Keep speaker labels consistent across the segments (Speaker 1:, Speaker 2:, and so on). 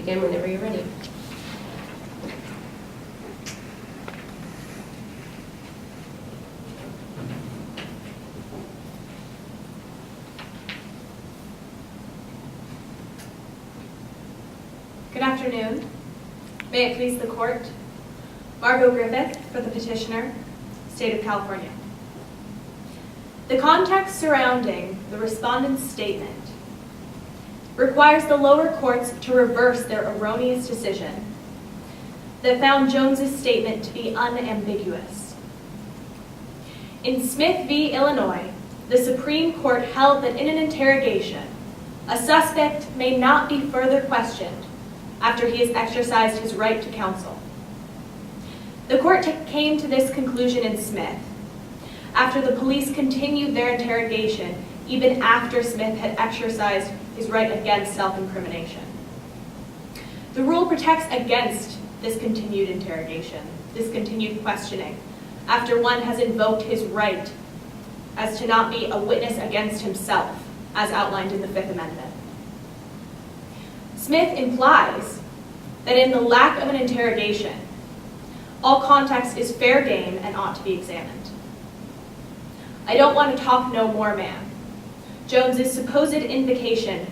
Speaker 1: begin whenever you're ready.
Speaker 2: Good afternoon. May it please the court. Margot for the petitioner, State of California. The context surrounding the respondent's statement requires the lower courts to reverse their erroneous decision that found Jones's statement to be unambiguous. In Smith v. Illinois, the Supreme Court held that in an interrogation, a suspect may not be further questioned after he has exercised his right to counsel. The court came to this conclusion in Smith after the police continued their interrogation even after Smith had exercised his right against self-incrimination. The rule protects against this continued interrogation, this continued questioning, after one has invoked his right as to not be a witness against himself, as outlined in the Fifth Amendment. Smith implies that in the lack of an interrogation, all context is fair game and ought to be examined. I don't want to talk no more, man. Jones's supposed invocation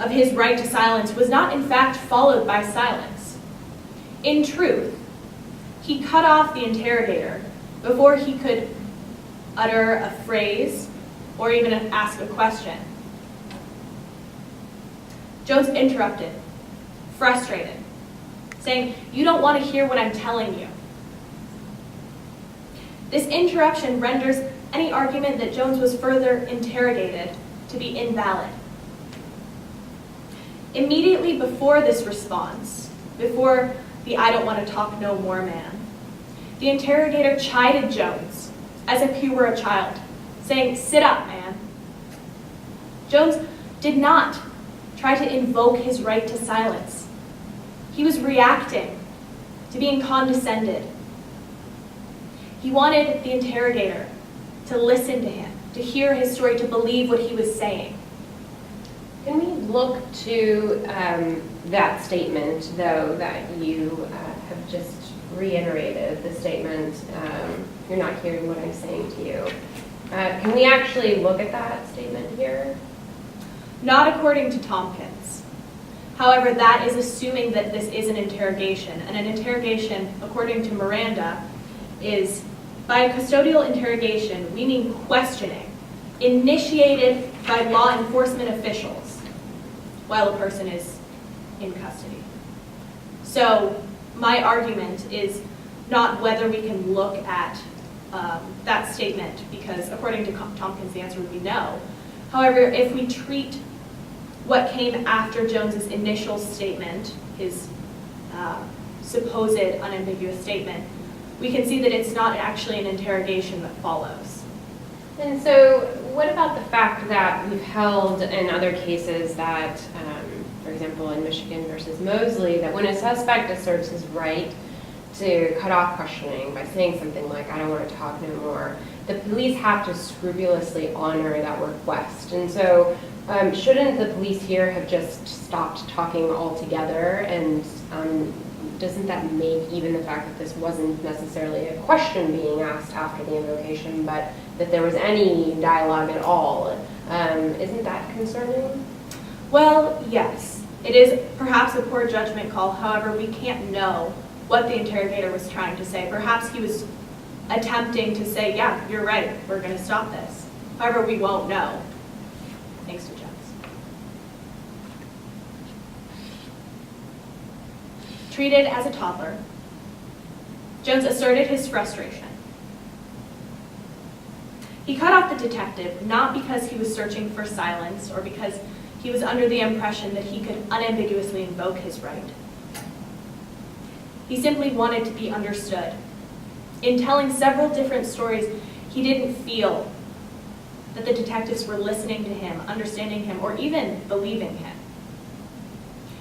Speaker 2: of his right to silence was not in fact followed by silence. In truth, he cut off the interrogator before he could utter a phrase or even ask a question. Jones interrupted, frustrated, saying, "You don't want to hear what I'm telling you." This interruption renders any argument that Jones was further interrogated to be invalid. Immediately before this response, before the "I don't want to talk no more, man," the interrogator chided Jones as if he were a child, saying, "Sit up, man." Jones did not try to invoke his right to silence. He was reacting to being condescended. He wanted the interrogator to listen to him, to hear his story, to believe what he was saying.
Speaker 1: Can we look to that statement, though, that you have just reiterated, the statement, "You're not hearing what I'm saying to you." Can we actually look at that statement here?
Speaker 2: Not according to Tompkins. However, that is assuming that this is an interrogation, and an interrogation, according to Miranda, is by custodial interrogation, we mean questioning initiated by law enforcement officials while a person is in custody. So my argument is not whether we can look at that statement, because according to Tompkins, the answer would be no. However, if we treat what came after Jones's initial statement, his supposed unambiguous statement, we can see that it's not actually an interrogation that follows.
Speaker 1: And so what about the fact that we've held in other cases that, for example, in Michigan versus Mosley, that when a suspect asserts his right to cut off questioning by saying something like, "I don't want to talk no more," the police have to scrupulously honor that request. And so shouldn't the police here have just stopped talking altogether? And doesn't that make even the fact that this wasn't necessarily a question being asked after the invocation, but that there was any dialogue at all, isn't that concerning?
Speaker 2: Well, yes. It is perhaps a poor judgment call. However, we can't know what the interrogator was trying to say. Perhaps he was attempting to say, "Yeah, you're right, we're going to stop this." However, we won't know, thanks to Jones. Treated as a toddler, Jones asserted his frustration. He cut off the detective not because he was searching for silence or because he was under the impression that he could unambiguously invoke his right. He simply wanted to be understood. In telling several different stories, he didn't feel that the detectives were listening to him, understanding him, or even believing him.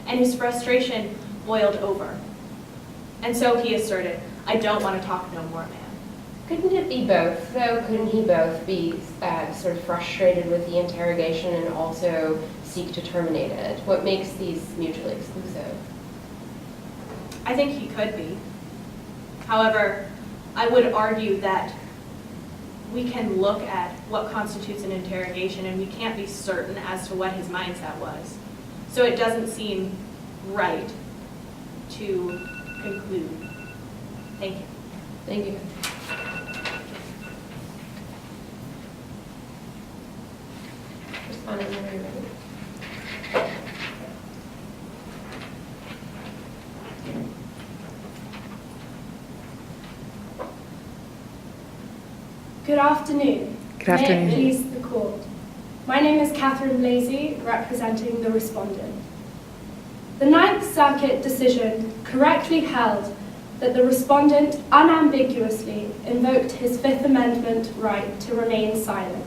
Speaker 2: And his frustration boiled over. And so he asserted, "I don't want to talk no more, man."
Speaker 1: Couldn't it be both, though? Couldn't he both be sort of frustrated with the interrogation and also seek to terminate it? What makes these mutually exclusive?
Speaker 2: I think he could be. However, I would argue that we can look at what constitutes an interrogation and we can't be certain as to what his mindset was. So it doesn't seem right to conclude. Thank you.
Speaker 1: Thank you. Respondent, whenever you're ready.
Speaker 3: Good afternoon.
Speaker 4: Good afternoon.
Speaker 3: May it please the court. My name is Catherine Blasey, representing the respondent. The Ninth Circuit decision correctly held that the respondent unambiguously invoked his Fifth Amendment right to remain silent.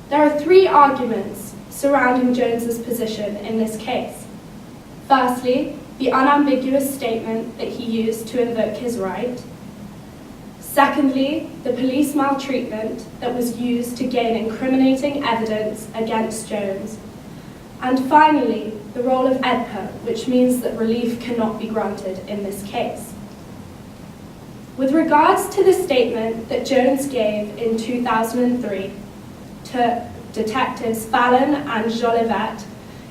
Speaker 3: There are three arguments surrounding Jones's position in this case. Firstly, the unambiguous statement that he used to invoke his right. Secondly, the police maltreatment that was used to gain incriminating evidence against Jones. And finally, the role of AEDPA, which means that relief cannot be granted in this case. With regards to the statement that Jones gave in 2003 to Detectives Fallon and Jolivet,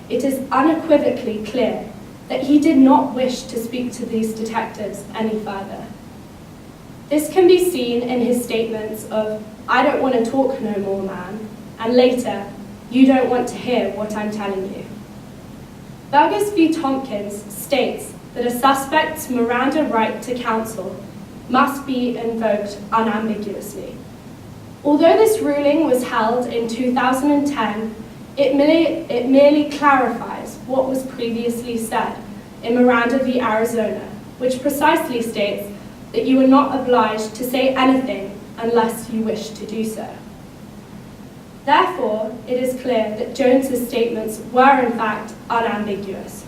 Speaker 3: it is unequivocally clear that he did not wish to speak to these detectives any further. This can be seen in his statements of, "I don't want to talk no more, man," and later, "You don't want to hear what I'm telling you." Burgess v. Tompkins states that a suspect's Miranda right to counsel must be invoked unambiguously. Although this ruling was held in 2010, it merely clarifies what was previously said in Miranda v. Arizona, which precisely states that you are not obliged to say anything unless you wish to do so. Therefore, it is clear that Jones's statements were in fact unambiguous.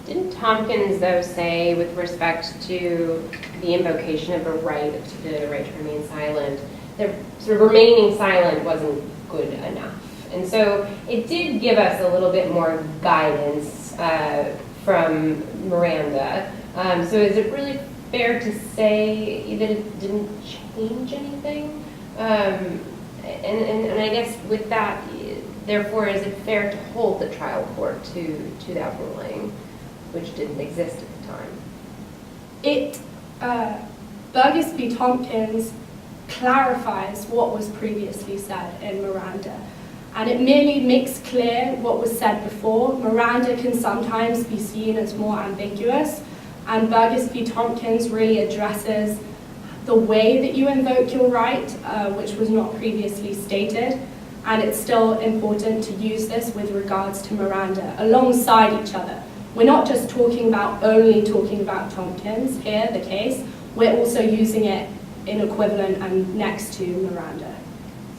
Speaker 1: Didn't Tompkins, though, say with respect to the invocation of a right, the right to remain silent, that sort of remaining silent wasn't good enough? And so it did give us a little bit more guidance from Miranda. So is it really fair to say that it didn't change anything? And I guess with that, therefore, is it fair to hold the trial court to that ruling, which didn't exist at the time?
Speaker 3: Burgess v. Tompkins clarifies what was previously said in Miranda, and it merely makes clear what was said before. Miranda can sometimes be seen as more ambiguous, and Burgess v. Tompkins really addresses the way that you invoke your right, which was not previously stated, and it's still important to use this with regards to Miranda alongside each other. We're not just only talking about Tompkins here, the case, we're also using it in equivalent and next to Miranda.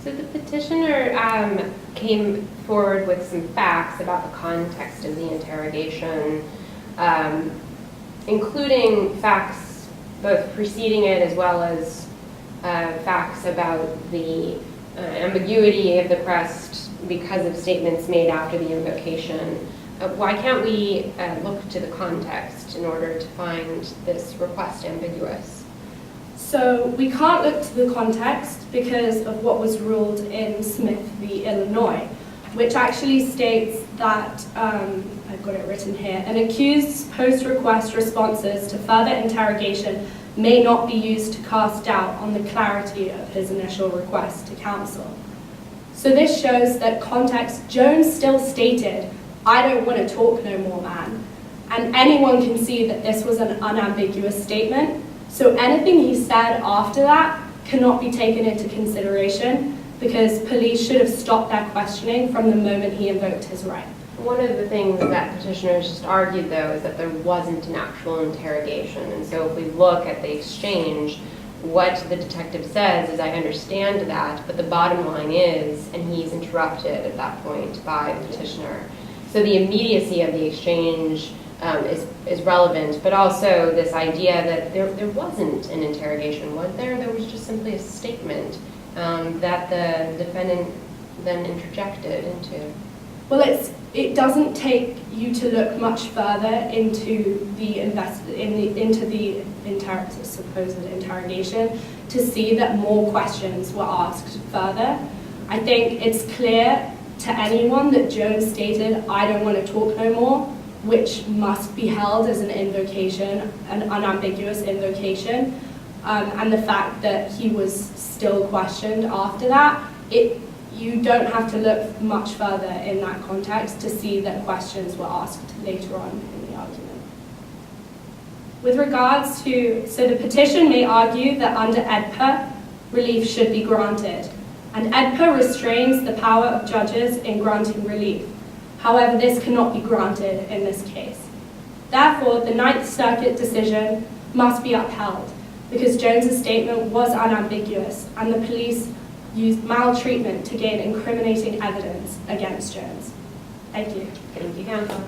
Speaker 1: So the petitioner came forward with some facts about the context of the interrogation, including facts both preceding it as well as facts about the ambiguity of the press because of statements made after the invocation. Why can't we look to the context in order to find this request ambiguous?
Speaker 3: So we can't look to the context because of what was ruled in Smith v. Illinois, which actually states that, I've got it written here, an accused's post-request responses to further interrogation may not be used to cast doubt on the clarity of his initial request to counsel. So this shows that context, Jones still stated, "I don't want to talk no more, man." And anyone can see that this was an unambiguous statement. So anything he said after that cannot be taken into consideration because police should have stopped their questioning from the moment he invoked his right.
Speaker 1: One of the things that petitioners just argued, though, is that there wasn't an actual interrogation. And so if we look at the exchange, what the detective says is, "I understand that, but the bottom line is," and he's interrupted at that point by the petitioner. So the immediacy of the exchange is relevant, but also this idea that there wasn't an interrogation, was there? There was just simply a statement that the defendant then interjected into.
Speaker 3: Well, it doesn't take you to look much further into the supposed interrogation to see that more questions were asked further. I think it's clear to anyone that Jones stated, "I don't want to talk no more," which must be held as an invocation, an unambiguous invocation, and the fact that he was still questioned after that, you don't have to look much further in that context to see that questions were asked later on in the argument. With regards to, so the petition may argue that under EDPA, relief should be granted, and EDPA restrains the power of judges in granting relief. However, this cannot be granted in this case. Therefore, the Ninth Circuit decision must be upheld because Jones's statement was unambiguous and the police used maltreatment to gain incriminating evidence against Jones. Thank you.
Speaker 1: Thank you, counsel.